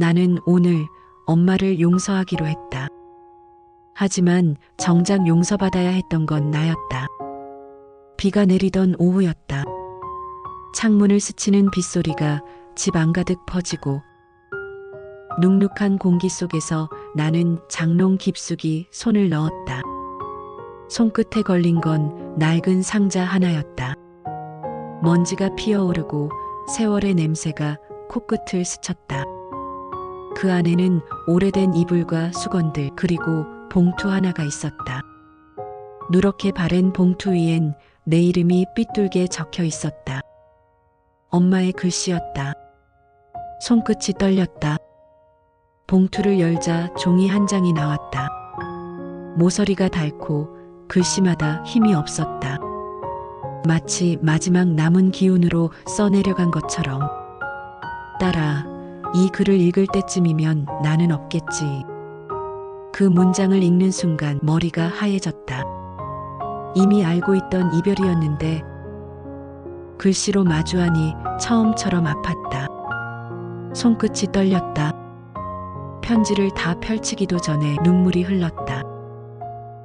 나는 오늘 엄마를 용서하기로 했다. 하지만 정작 용서받아야 했던 건 나였다. 비가 내리던 오후였다. 창문을 스치는 빗소리가 집 안가득 퍼지고 눅눅한 공기 속에서 나는 장롱 깊숙이 손을 넣었다. 손끝에 걸린 건 낡은 상자 하나였다. 먼지가 피어오르고 세월의 냄새가 코끝을 스쳤다. 그 안에는 오래된 이불과 수건들 그리고 봉투 하나가 있었다. 누렇게 바랜 봉투 위엔 내 이름이 삐뚤게 적혀 있었다. 엄마의 글씨였다. 손끝이 떨렸다. 봉투를 열자 종이 한 장이 나왔다. 모서리가 닳고 글씨마다 힘이 없었다. 마치 마지막 남은 기운으로 써내려간 것처럼. 딸아, 이 글을 읽을 때쯤이면 나는 없겠지. 그 문장을 읽는 순간 머리가 하얘졌다. 이미 알고 있던 이별이었는데 글씨로 마주하니 처음처럼 아팠다. 손끝이 떨렸다. 편지를 다 펼치기도 전에 눈물이 흘렀다.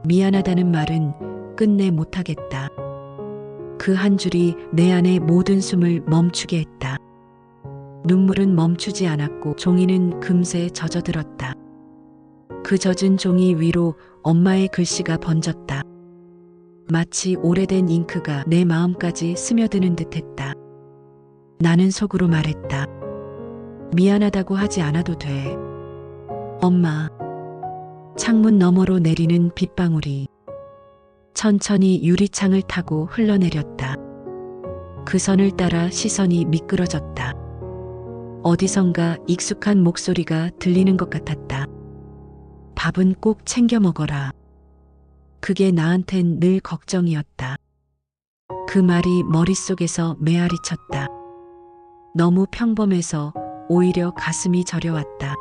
미안하다는 말은 끝내 못하겠다. 그 한 줄이 내 안의 모든 숨을 멈추게 했다. 눈물은 멈추지 않았고 종이는 금세 젖어들었다. 그 젖은 종이 위로 엄마의 글씨가 번졌다. 마치 오래된 잉크가 내 마음까지 스며드는 듯했다. 나는 속으로 말했다. 미안하다고 하지 않아도 돼. 엄마. 창문 너머로 내리는 빗방울이 천천히 유리창을 타고 흘러내렸다. 그 선을 따라 시선이 미끄러졌다. 어디선가 익숙한 목소리가 들리는 것 같았다. 밥은 꼭 챙겨 먹어라. 그게 나한텐 늘 걱정이었다. 그 말이 머릿속에서 메아리 쳤다. 너무 평범해서 오히려 가슴이 저려왔다.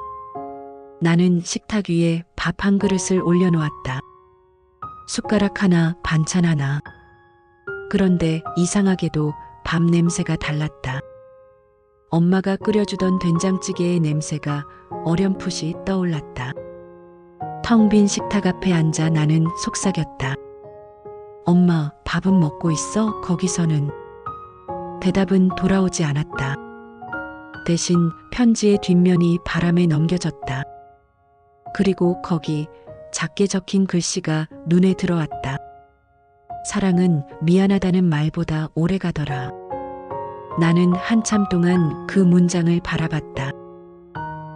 나는 식탁 위에 밥 한 그릇을 올려놓았다. 숟가락 하나, 반찬 하나. 그런데 이상하게도 밥 냄새가 달랐다. 엄마가 끓여주던 된장찌개의 냄새가 어렴풋이 떠올랐다. 텅 빈 식탁 앞에 앉아 나는 속삭였다. 엄마, 밥은 먹고 있어? 거기서는. 대답은 돌아오지 않았다. 대신 편지의 뒷면이 바람에 넘겨졌다. 그리고 거기 작게 적힌 글씨가 눈에 들어왔다. 사랑은 미안하다는 말보다 오래 가더라. 나는 한참 동안 그 문장을 바라봤다.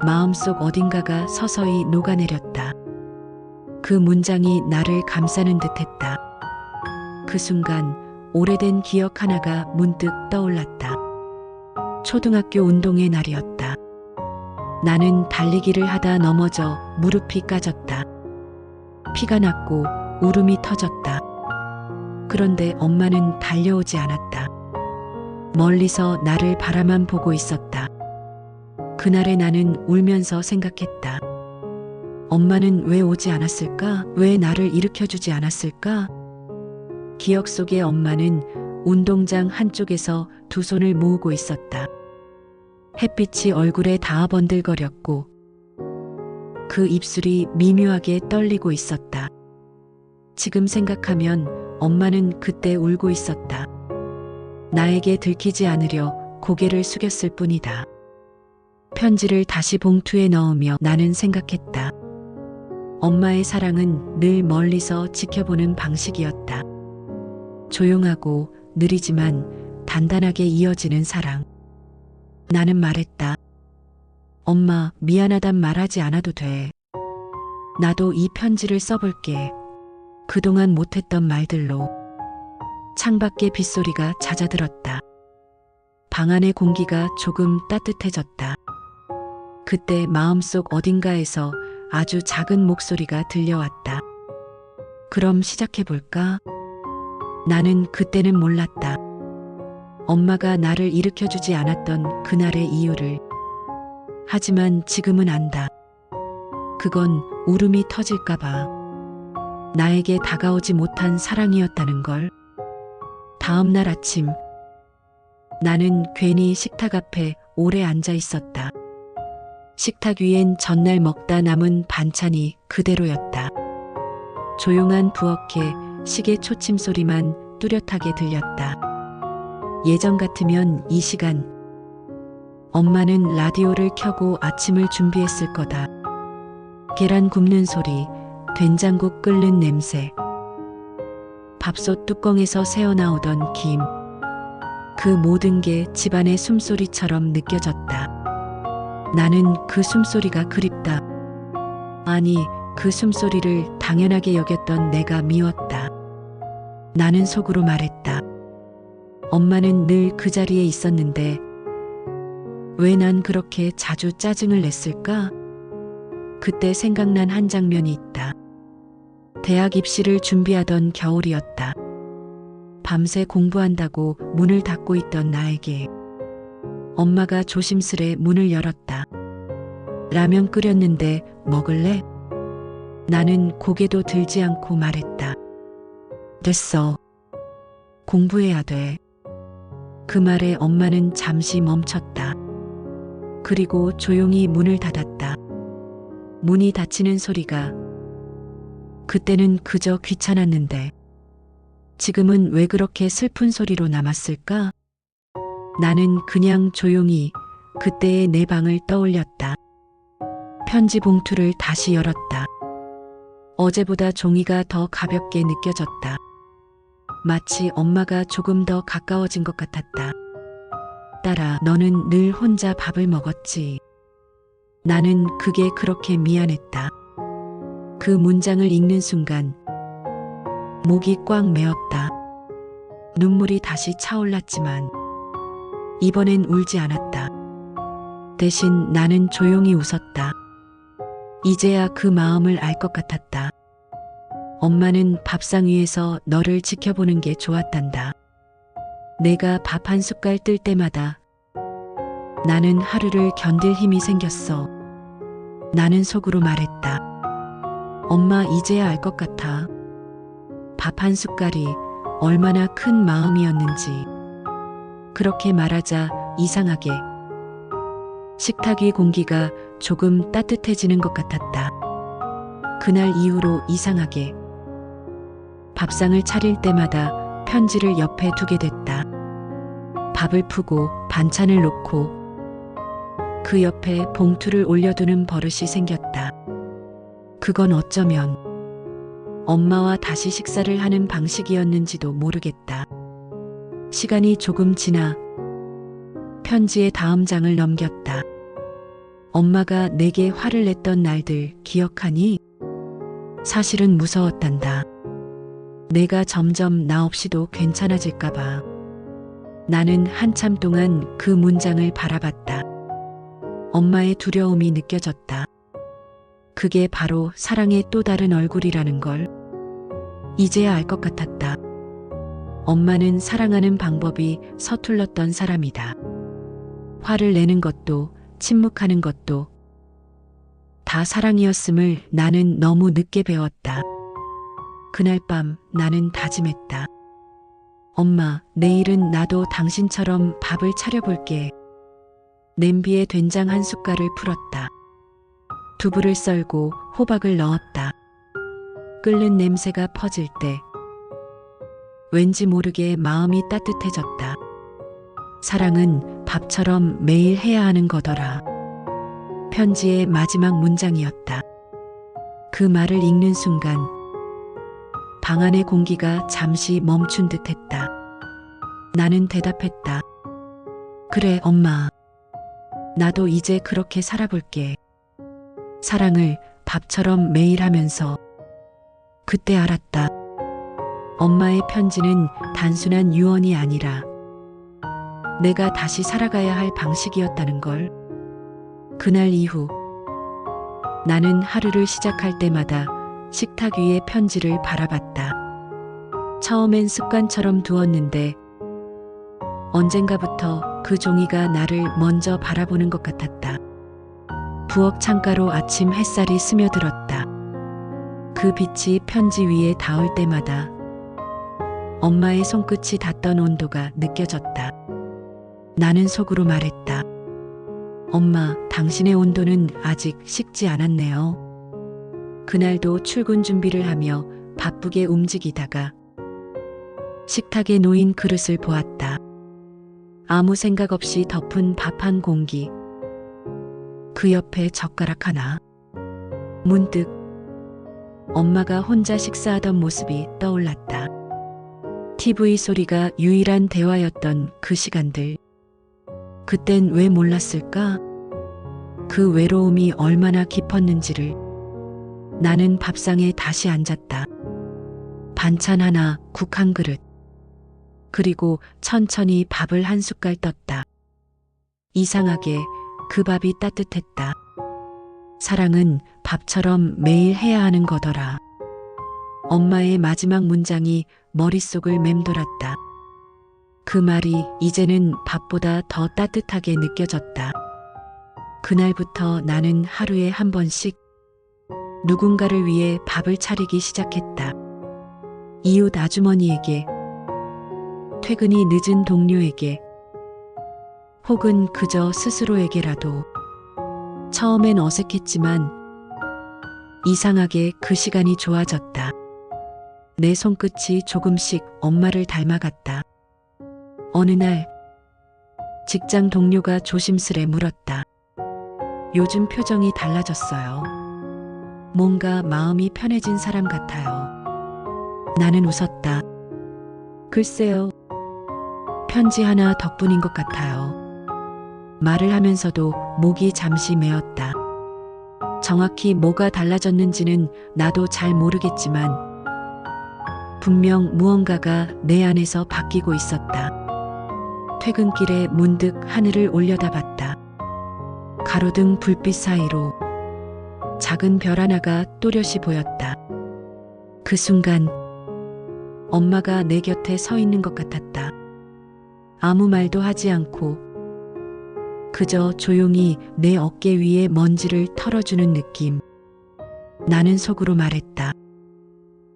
마음속 어딘가가 서서히 녹아내렸다. 그 문장이 나를 감싸는 듯했다. 그 순간 오래된 기억 하나가 문득 떠올랐다. 초등학교 운동의 날이었다. 나는 달리기를 하다 넘어져 무릎이 까졌다. 피가 났고 울음이 터졌다. 그런데 엄마는 달려오지 않았다. 멀리서 나를 바라만 보고 있었다. 그날의 나는 울면서 생각했다. 엄마는 왜 오지 않았을까? 왜 나를 일으켜주지 않았을까? 기억 속의 엄마는 운동장 한쪽에서 두 손을 모으고 있었다. 햇빛이 얼굴에 닿아 번들거렸고 그 입술이 미묘하게 떨리고 있었다. 지금 생각하면 엄마는 그때 울고 있었다. 나에게 들키지 않으려 고개를 숙였을 뿐이다. 편지를 다시 봉투에 넣으며 나는 생각했다. 엄마의 사랑은 늘 멀리서 지켜보는 방식이었다. 조용하고 느리지만 단단하게 이어지는 사랑. 나는 말했다. 엄마, 미안하단 말하지 않아도 돼. 나도 이 편지를 써볼게. 그동안 못했던 말들로. 창밖의 빗소리가 잦아들었다. 방 안의 공기가 조금 따뜻해졌다. 그때 마음속 어딘가에서 아주 작은 목소리가 들려왔다. 그럼 시작해볼까? 나는 그때는 몰랐다. 엄마가 나를 일으켜주지 않았던 그날의 이유를. 하지만 지금은 안다. 그건 울음이 터질까봐. 나에게 다가오지 못한 사랑이었다는 걸. 다음 날 아침, 나는 괜히 식탁 앞에 오래 앉아 있었다. 식탁 위엔 전날 먹다 남은 반찬이 그대로였다. 조용한 부엌에 시계 초침 소리만 뚜렷하게 들렸다. 예전 같으면 이 시간 엄마는 라디오를 켜고 아침을 준비했을 거다. 계란 굽는 소리, 된장국 끓는 냄새, 밥솥 뚜껑에서 새어나오던 김. 그 모든 게 집안의 숨소리처럼 느껴졌다. 나는 그 숨소리가 그립다. 아니, 그 숨소리를 당연하게 여겼던 내가 미웠다. 나는 속으로 말했다. 엄마는 늘 그 자리에 있었는데 왜 난 그렇게 자주 짜증을 냈을까? 그때 생각난 한 장면이 있다. 대학 입시를 준비하던 겨울이었다. 밤새 공부한다고 문을 닫고 있던 나에게 엄마가 조심스레 문을 열었다. 라면 끓였는데 먹을래? 나는 고개도 들지 않고 말했다. 됐어. 공부해야 돼. 그 말에 엄마는 잠시 멈췄다. 그리고 조용히 문을 닫았다. 문이 닫히는 소리가 그때는 그저 귀찮았는데 지금은 왜 그렇게 슬픈 소리로 남았을까? 나는 그냥 조용히 그때의 내 방을 떠올렸다. 편지 봉투를 다시 열었다. 어제보다 종이가 더 가볍게 느껴졌다. 마치 엄마가 조금 더 가까워진 것 같았다. 딸아, 너는 늘 혼자 밥을 먹었지. 나는 그게 그렇게 미안했다. 그 문장을 읽는 순간 목이 꽉 메었다. 눈물이 다시 차올랐지만 이번엔 울지 않았다. 대신 나는 조용히 웃었다. 이제야 그 마음을 알 것 같았다. 엄마는 밥상 위에서 너를 지켜보는 게 좋았단다. 내가 밥 한 숟갈 뜰 때마다 나는 하루를 견딜 힘이 생겼어. 나는 속으로 말했다. 엄마 이제야 알 것 같아. 밥 한 숟갈이 얼마나 큰 마음이었는지. 그렇게 말하자 이상하게 식탁 위 공기가 조금 따뜻해지는 것 같았다. 그날 이후로 이상하게 밥상을 차릴 때마다 편지를 옆에 두게 됐다. 밥을 푸고 반찬을 놓고 그 옆에 봉투를 올려두는 버릇이 생겼다. 그건 어쩌면 엄마와 다시 식사를 하는 방식이었는지도 모르겠다. 시간이 조금 지나 편지의 다음 장을 넘겼다. 엄마가 내게 화를 냈던 날들 기억하니? 사실은 무서웠단다. 내가 점점 나 없이도 괜찮아질까봐. 나는 한참 동안 그 문장을 바라봤다. 엄마의 두려움이 느껴졌다. 그게 바로 사랑의 또 다른 얼굴이라는 걸 이제야 알 것 같았다. 엄마는 사랑하는 방법이 서툴렀던 사람이다. 화를 내는 것도 침묵하는 것도 다 사랑이었음을 나는 너무 늦게 배웠다. 그날 밤 나는 다짐했다. 엄마, 내일은 나도 당신처럼 밥을 차려볼게. 냄비에 된장 한 숟갈을 풀었다. 두부를 썰고 호박을 넣었다. 끓는 냄새가 퍼질 때 왠지 모르게 마음이 따뜻해졌다. 사랑은 밥처럼 매일 해야 하는 거더라. 편지의 마지막 문장이었다. 그 말을 읽는 순간 방 안의 공기가 잠시 멈춘 듯 했다. 나는 대답했다. 그래, 엄마. 나도 이제 그렇게 살아볼게. 사랑을 밥처럼 매일 하면서. 그때 알았다. 엄마의 편지는 단순한 유언이 아니라 내가 다시 살아가야 할 방식이었다는 걸. 그날 이후 나는 하루를 시작할 때마다 식탁 위의 편지를 바라봤다. 처음엔 습관처럼 두었는데 언젠가부터 그 종이가 나를 먼저 바라보는 것 같았다. 부엌 창가로 아침 햇살이 스며들었다. 그 빛이 편지 위에 닿을 때마다 엄마의 손끝이 닿던 온도가 느껴졌다. 나는 속으로 말했다. 엄마, 당신의 온도는 아직 식지 않았네요. 그날도 출근 준비를 하며 바쁘게 움직이다가 식탁에 놓인 그릇을 보았다. 아무 생각 없이 덮은 밥 한 공기. 그 옆에 젓가락 하나. 문득 엄마가 혼자 식사하던 모습이 떠올랐다. TV 소리가 유일한 대화였던 그 시간들. 그땐 왜 몰랐을까? 그 외로움이 얼마나 깊었는지를. 나는 밥상에 다시 앉았다. 반찬 하나, 국 한 그릇. 그리고 천천히 밥을 한 숟갈 떴다. 이상하게 그 밥이 따뜻했다. 사랑은 밥처럼 매일 해야 하는 거더라. 엄마의 마지막 문장이 머릿속을 맴돌았다. 그 말이 이제는 밥보다 더 따뜻하게 느껴졌다. 그날부터 나는 하루에 한 번씩 누군가를 위해 밥을 차리기 시작했다. 이웃 아주머니에게, 퇴근이 늦은 동료에게, 혹은 그저 스스로에게라도. 처음엔 어색했지만 이상하게 그 시간이 좋아졌다. 내 손끝이 조금씩 엄마를 닮아갔다. 어느 날 직장 동료가 조심스레 물었다. 요즘 표정이 달라졌어요. 뭔가 마음이 편해진 사람 같아요. 나는 웃었다. 글쎄요. 편지 하나 덕분인 것 같아요. 말을 하면서도 목이 잠시 메었다. 정확히 뭐가 달라졌는지는 나도 잘 모르겠지만 분명 무언가가 내 안에서 바뀌고 있었다. 퇴근길에 문득 하늘을 올려다봤다. 가로등 불빛 사이로 작은 별 하나가 또렷이 보였다. 그 순간 엄마가 내 곁에 서 있는 것 같았다. 아무 말도 하지 않고 그저 조용히 내 어깨 위에 먼지를 털어주는 느낌. 나는 속으로 말했다.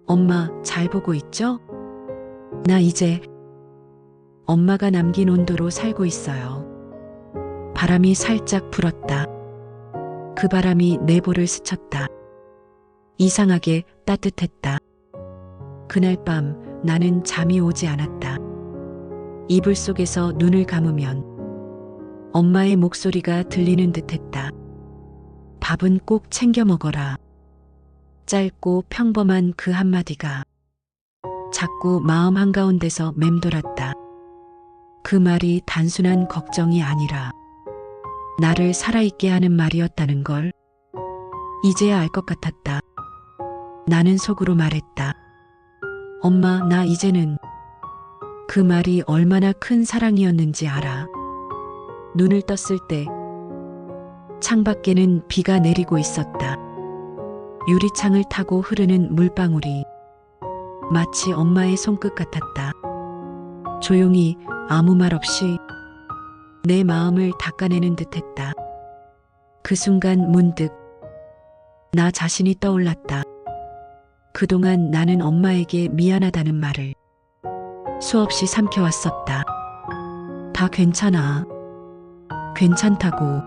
엄마, 잘 보고 있죠? 나 이제 엄마가 남긴 온도로 살고 있어요. 바람이 살짝 불었다. 그 바람이 내 볼을 스쳤다. 이상하게 따뜻했다. 그날 밤 나는 잠이 오지 않았다. 이불 속에서 눈을 감으면 엄마의 목소리가 들리는 듯했다. 밥은 꼭 챙겨 먹어라. 짧고 평범한 그 한마디가 자꾸 마음 한가운데서 맴돌았다. 그 말이 단순한 걱정이 아니라 나를 살아있게 하는 말이었다는 걸 이제야 알 것 같았다. 나는 속으로 말했다. 엄마, 나 이제는 그 말이 얼마나 큰 사랑이었는지 알아. 눈을 떴을 때 창밖에는 비가 내리고 있었다. 유리창을 타고 흐르는 물방울이 마치 엄마의 손끝 같았다. 조용히 아무 말 없이 내 마음을 닦아내는 듯했다. 그 순간 문득 나 자신이 떠올랐다. 그동안 나는 엄마에게 미안하다는 말을 수없이 삼켜왔었다. 다 괜찮아. 괜찮다고.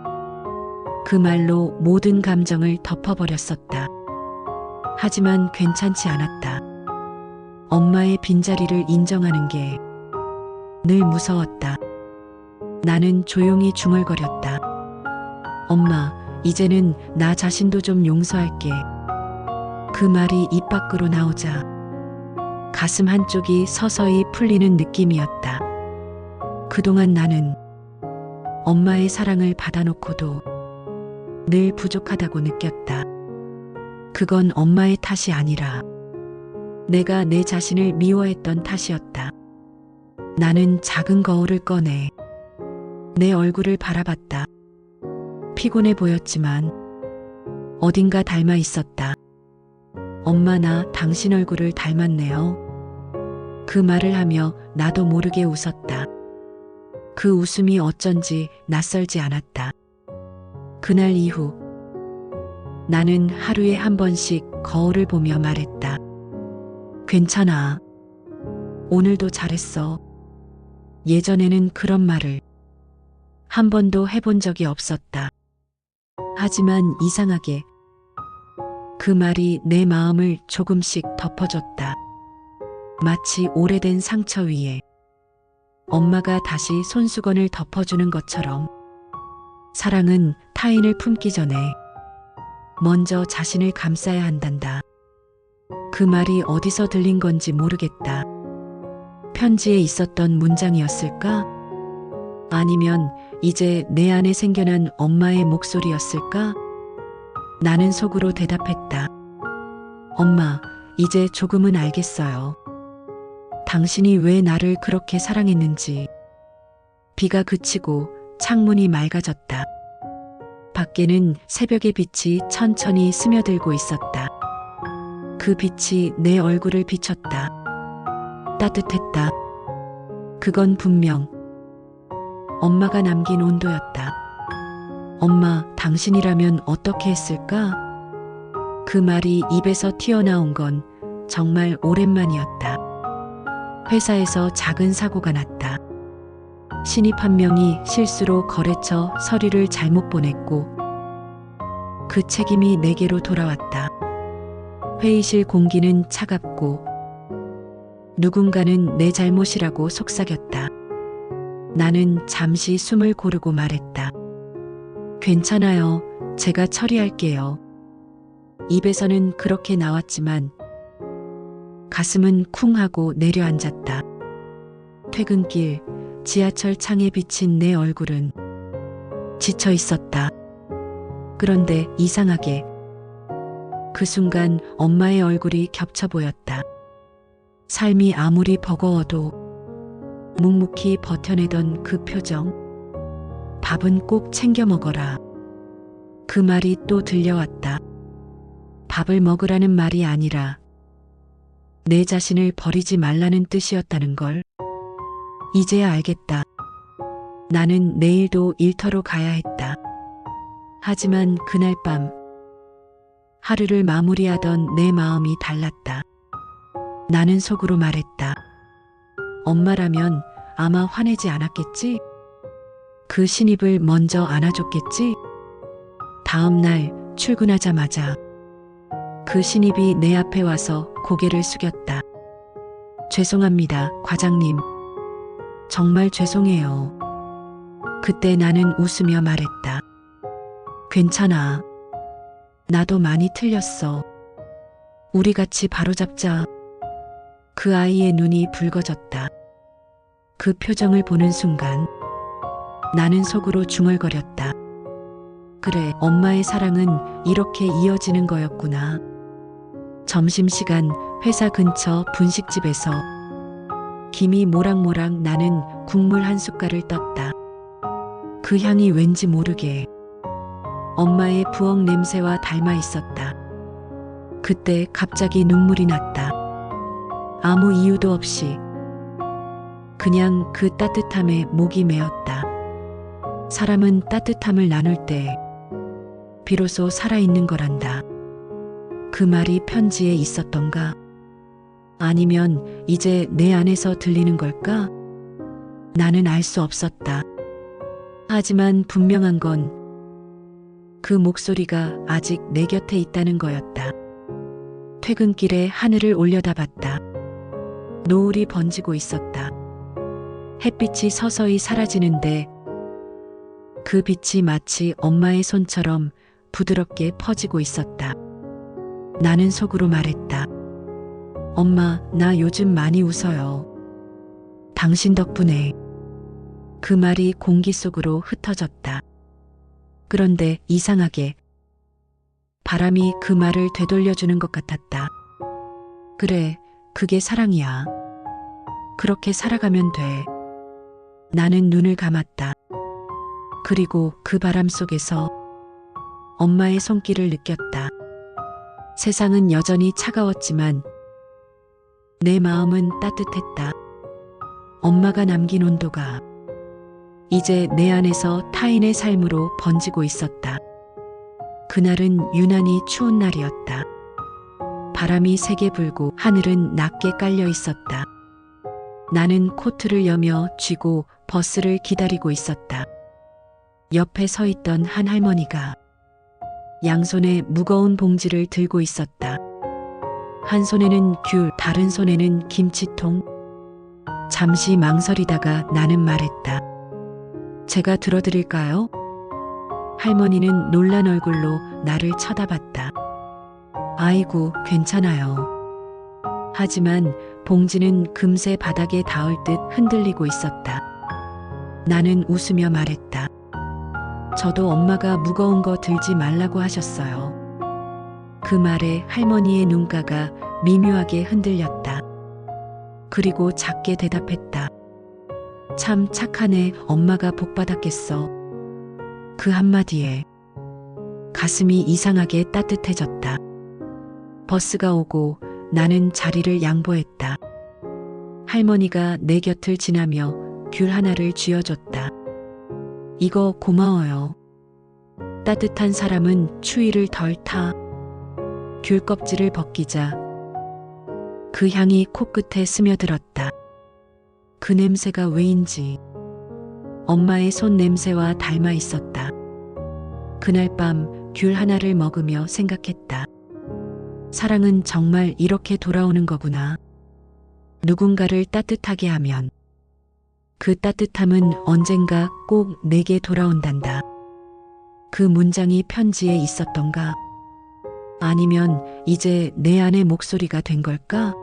그 말로 모든 감정을 덮어버렸었다. 하지만 괜찮지 않았다. 엄마의 빈자리를 인정하는 게 늘 무서웠다. 나는 조용히 중얼거렸다. 엄마, 이제는 나 자신도 좀 용서할게. 그 말이 입 밖으로 나오자 가슴 한쪽이 서서히 풀리는 느낌이었다. 그동안 나는 엄마의 사랑을 받아놓고도 늘 부족하다고 느꼈다. 그건 엄마의 탓이 아니라 내가 내 자신을 미워했던 탓이었다. 나는 작은 거울을 꺼내 내 얼굴을 바라봤다. 피곤해 보였지만 어딘가 닮아 있었다. 엄마, 나 당신 얼굴을 닮았네요. 그 말을 하며 나도 모르게 웃었다. 그 웃음이 어쩐지 낯설지 않았다. 그날 이후 나는 하루에 한 번씩 거울을 보며 말했다. 괜찮아. 오늘도 잘했어. 예전에는 그런 말을 한 번도 해본 적이 없었다. 하지만 이상하게 그 말이 내 마음을 조금씩 덮어줬다. 마치 오래된 상처 위에 엄마가 다시 손수건을 덮어주는 것처럼 사랑은 타인을 품기 전에 먼저 자신을 감싸야 한단다. 그 말이 어디서 들린 건지 모르겠다. 편지에 있었던 문장이었을까? 아니면 이제 내 안에 생겨난 엄마의 목소리였을까? 나는 속으로 대답했다. 엄마, 이제 조금은 알겠어요. 당신이 왜 나를 그렇게 사랑했는지. 비가 그치고 창문이 맑아졌다. 밖에는 새벽의 빛이 천천히 스며들고 있었다. 그 빛이 내 얼굴을 비췄다. 따뜻했다. 그건 분명 엄마가 남긴 온도였다. 엄마, 당신이라면 어떻게 했을까? 그 말이 입에서 튀어나온 건 정말 오랜만이었다. 회사에서 작은 사고가 났다. 신입 한 명이 실수로 거래처 서류를 잘못 보냈고 그 책임이 내게로 돌아왔다. 회의실 공기는 차갑고 누군가는 내 잘못이라고 속삭였다. 나는 잠시 숨을 고르고 말했다. 괜찮아요. 제가 처리할게요. 입에서는 그렇게 나왔지만 가슴은 쿵 하고 내려앉았다. 퇴근길 지하철 창에 비친 내 얼굴은 지쳐 있었다. 그런데 이상하게 그 순간 엄마의 얼굴이 겹쳐 보였다. 삶이 아무리 버거워도 묵묵히 버텨내던 그 표정. 밥은 꼭 챙겨 먹어라. 그 말이 또 들려왔다. 밥을 먹으라는 말이 아니라 내 자신을 버리지 말라는 뜻이었다는 걸. 이제야 알겠다. 나는 내일도 일터로 가야 했다. 하지만 그날 밤 하루를 마무리하던 내 마음이 달랐다. 나는 속으로 말했다. 엄마라면 아마 화내지 않았겠지? 그 신입을 먼저 안아줬겠지? 다음 날 출근하자마자 그 신입이 내 앞에 와서 고개를 숙였다. 죄송합니다, 과장님. 정말 죄송해요. 그때 나는 웃으며 말했다. 괜찮아. 나도 많이 틀렸어. 우리 같이 바로잡자. 그 아이의 눈이 붉어졌다. 그 표정을 보는 순간 나는 속으로 중얼거렸다. 그래, 엄마의 사랑은 이렇게 이어지는 거였구나. 점심시간 회사 근처 분식집에서 김이 모락모락 나는 국물 한 숟갈을 떴다. 그 향이 왠지 모르게 엄마의 부엌 냄새와 닮아 있었다. 그때 갑자기 눈물이 났다. 아무 이유도 없이 그냥 그 따뜻함에 목이 메었다. 사람은 따뜻함을 나눌 때 비로소 살아있는 거란다. 그 말이 편지에 있었던가? 아니면 이제 내 안에서 들리는 걸까? 나는 알 수 없었다. 하지만 분명한 건 그 목소리가 아직 내 곁에 있다는 거였다. 퇴근길에 하늘을 올려다봤다. 노을이 번지고 있었다. 햇빛이 서서히 사라지는데 그 빛이 마치 엄마의 손처럼 부드럽게 퍼지고 있었다. 나는 속으로 말했다. 엄마, 나 요즘 많이 웃어요. 당신 덕분에. 그 말이 공기 속으로 흩어졌다. 그런데 이상하게 바람이 그 말을 되돌려주는 것 같았다. 그래, 그게 사랑이야. 그렇게 살아가면 돼. 나는 눈을 감았다. 그리고 그 바람 속에서 엄마의 손길을 느꼈다. 세상은 여전히 차가웠지만 내 마음은 따뜻했다. 엄마가 남긴 온도가 이제 내 안에서 타인의 삶으로 번지고 있었다. 그날은 유난히 추운 날이었다. 바람이 세게 불고 하늘은 낮게 깔려 있었다. 나는 코트를 여며 쥐고 버스를 기다리고 있었다. 옆에 서 있던 한 할머니가 양손에 무거운 봉지를 들고 있었다. 한 손에는 귤, 다른 손에는 김치통. 잠시 망설이다가 나는 말했다. 제가 들어드릴까요? 할머니는 놀란 얼굴로 나를 쳐다봤다. 아이고, 괜찮아요. 하지만 봉지는 금세 바닥에 닿을 듯 흔들리고 있었다. 나는 웃으며 말했다. 저도 엄마가 무거운 거 들지 말라고 하셨어요. 그 말에 할머니의 눈가가 미묘하게 흔들렸다. 그리고 작게 대답했다. 참 착하네, 엄마가 복 받았겠어. 그 한마디에 가슴이 이상하게 따뜻해졌다. 버스가 오고 나는 자리를 양보했다. 할머니가 내 곁을 지나며 귤 하나를 쥐어줬다. 이거 고마워요. 따뜻한 사람은 추위를 덜 타. 귤 껍질을 벗기자 그 향이 코끝에 스며들었다. 그 냄새가 왜인지 엄마의 손 냄새와 닮아 있었다. 그날 밤 귤 하나를 먹으며 생각했다. 사랑은 정말 이렇게 돌아오는 거구나. 누군가를 따뜻하게 하면 그 따뜻함은 언젠가 꼭 내게 돌아온단다. 그 문장이 편지에 있었던가? 아니면 이제 내 안의 목소리가 된 걸까?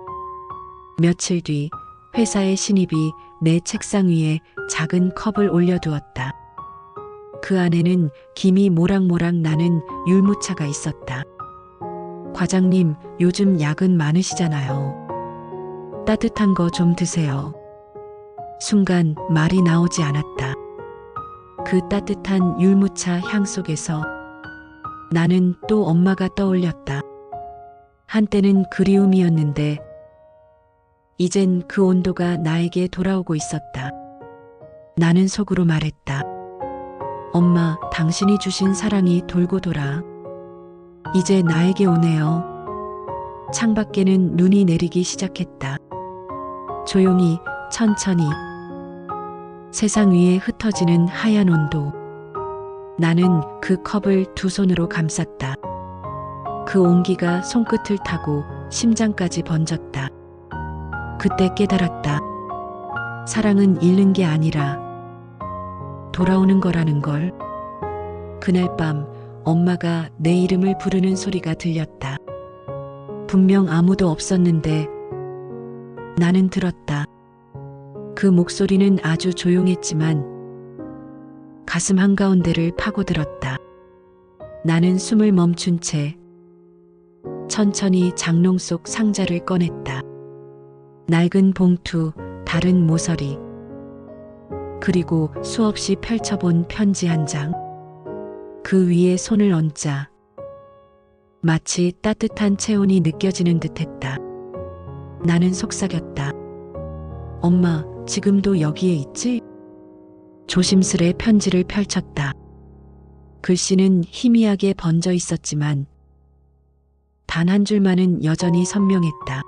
며칠 뒤 회사의 신입이 내 책상 위에 작은 컵을 올려두었다. 그 안에는 김이 모락모락 나는 율무차가 있었다. 과장님, 요즘 야근 많으시잖아요. 따뜻한 거 좀 드세요. 순간 말이 나오지 않았다. 그 따뜻한 율무차 향 속에서 나는 또 엄마가 떠올렸다. 한때는 그리움이었는데 이젠 그 온도가 나에게 돌아오고 있었다. 나는 속으로 말했다. 엄마, 당신이 주신 사랑이 돌고 돌아 이제 나에게 오네요. 창밖에는 눈이 내리기 시작했다. 조용히, 천천히. 세상 위에 흩어지는 하얀 온도. 나는 그 컵을 두 손으로 감쌌다. 그 온기가 손끝을 타고 심장까지 번졌다. 그때 깨달았다. 사랑은 잃는 게 아니라 돌아오는 거라는 걸. 그날 밤 엄마가 내 이름을 부르는 소리가 들렸다. 분명 아무도 없었는데 나는 들었다. 그 목소리는 아주 조용했지만 가슴 한가운데를 파고들었다. 나는 숨을 멈춘 채 천천히 장롱 속 상자를 꺼냈다. 낡은 봉투, 다른 모서리, 그리고 수없이 펼쳐본 편지 한 장. 그 위에 손을 얹자 마치 따뜻한 체온이 느껴지는 듯했다. 나는 속삭였다. 엄마, 지금도 여기에 있지? 조심스레 편지를 펼쳤다. 글씨는 희미하게 번져 있었지만 단 한 줄만은 여전히 선명했다.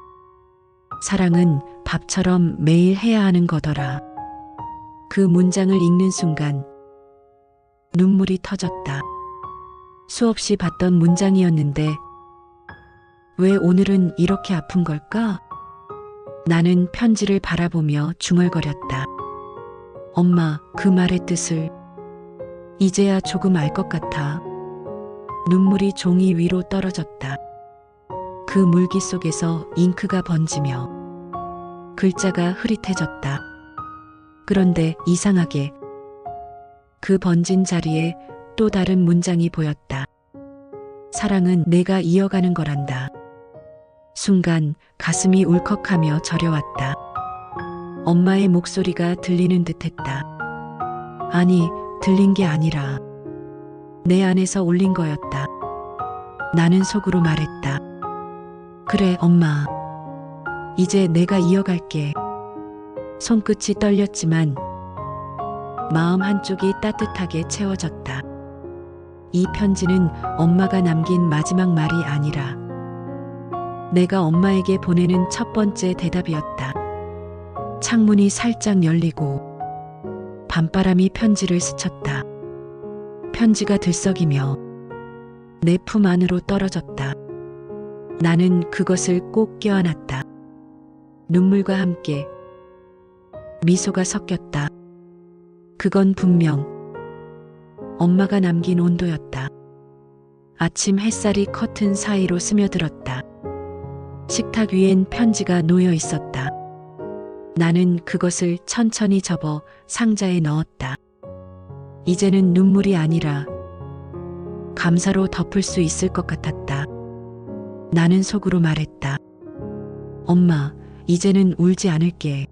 사랑은 밥처럼 매일 해야 하는 거더라. 그 문장을 읽는 순간 눈물이 터졌다. 수없이 봤던 문장이었는데 왜 오늘은 이렇게 아픈 걸까? 나는 편지를 바라보며 중얼거렸다. 엄마, 그 말의 뜻을 이제야 조금 알 것 같아. 눈물이 종이 위로 떨어졌다. 그 물기 속에서 잉크가 번지며 글자가 흐릿해졌다. 그런데 이상하게 그 번진 자리에 또 다른 문장이 보였다. 사랑은 내가 이어가는 거란다. 순간 가슴이 울컥하며 저려왔다. 엄마의 목소리가 들리는 듯했다. 아니, 들린 게 아니라 내 안에서 울린 거였다. 나는 속으로 말했다. 그래, 엄마. 이제 내가 이어갈게. 손끝이 떨렸지만 마음 한쪽이 따뜻하게 채워졌다. 이 편지는 엄마가 남긴 마지막 말이 아니라 내가 엄마에게 보내는 첫 번째 대답이었다. 창문이 살짝 열리고 밤바람이 편지를 스쳤다. 편지가 들썩이며 내 품 안으로 떨어졌다. 나는 그것을 꼭 껴안았다. 눈물과 함께 미소가 섞였다. 그건 분명 엄마가 남긴 온도였다. 아침 햇살이 커튼 사이로 스며들었다. 식탁 위엔 편지가 놓여 있었다. 나는 그것을 천천히 접어 상자에 넣었다. 이제는 눈물이 아니라 감사로 덮을 수 있을 것 같았다. 나는 속으로 말했다. 엄마, 이제는 울지 않을게.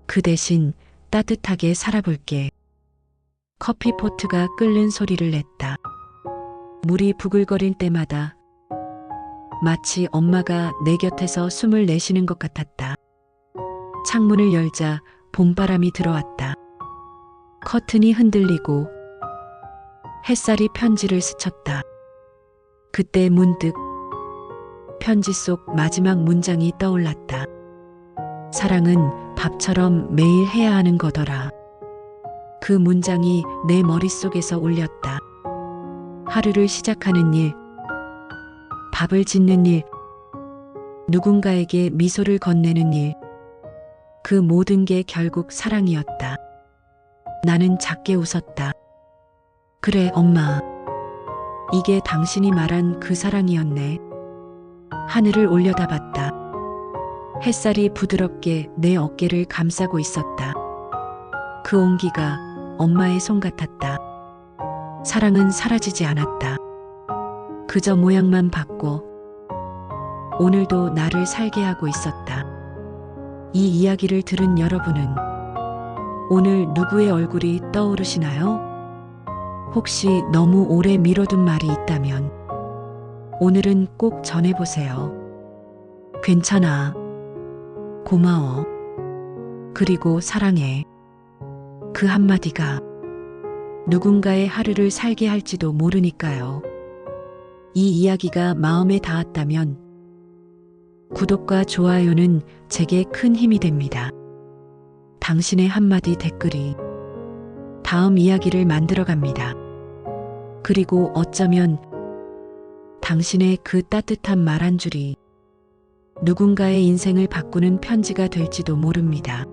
그 대신 따뜻하게 살아볼게. 커피포트가 끓는 소리를 냈다. 물이 부글거릴 때마다 마치 엄마가 내 곁에서 숨을 내쉬는 것 같았다. 창문을 열자 봄바람이 들어왔다. 커튼이 흔들리고 햇살이 편지를 스쳤다. 그때 문득 편지 속 마지막 문장이 떠올랐다. 사랑은 밥처럼 매일 해야 하는 거더라. 그 문장이 내 머릿속에서 울렸다. 하루를 시작하는 일, 밥을 짓는 일, 누군가에게 미소를 건네는 일, 그 모든 게 결국 사랑이었다. 나는 작게 웃었다. 그래, 엄마. 이게 당신이 말한 그 사랑이었네. 하늘을 올려다봤다. 햇살이 부드럽게 내 어깨를 감싸고 있었다. 그 온기가 엄마의 손 같았다. 사랑은 사라지지 않았다. 그저 모양만 바꿔 오늘도 나를 살게 하고 있었다. 이 이야기를 들은 여러분은 오늘 누구의 얼굴이 떠오르시나요? 혹시 너무 오래 미뤄둔 말이 있다면 오늘은 꼭 전해보세요. 괜찮아. 고마워. 그리고 사랑해. 그 한마디가 누군가의 하루를 살게 할지도 모르니까요. 이 이야기가 마음에 닿았다면 구독과 좋아요는 제게 큰 힘이 됩니다. 당신의 한마디 댓글이 다음 이야기를 만들어갑니다. 그리고 어쩌면 당신의 그 따뜻한 말 한 줄이 누군가의 인생을 바꾸는 편지가 될지도 모릅니다.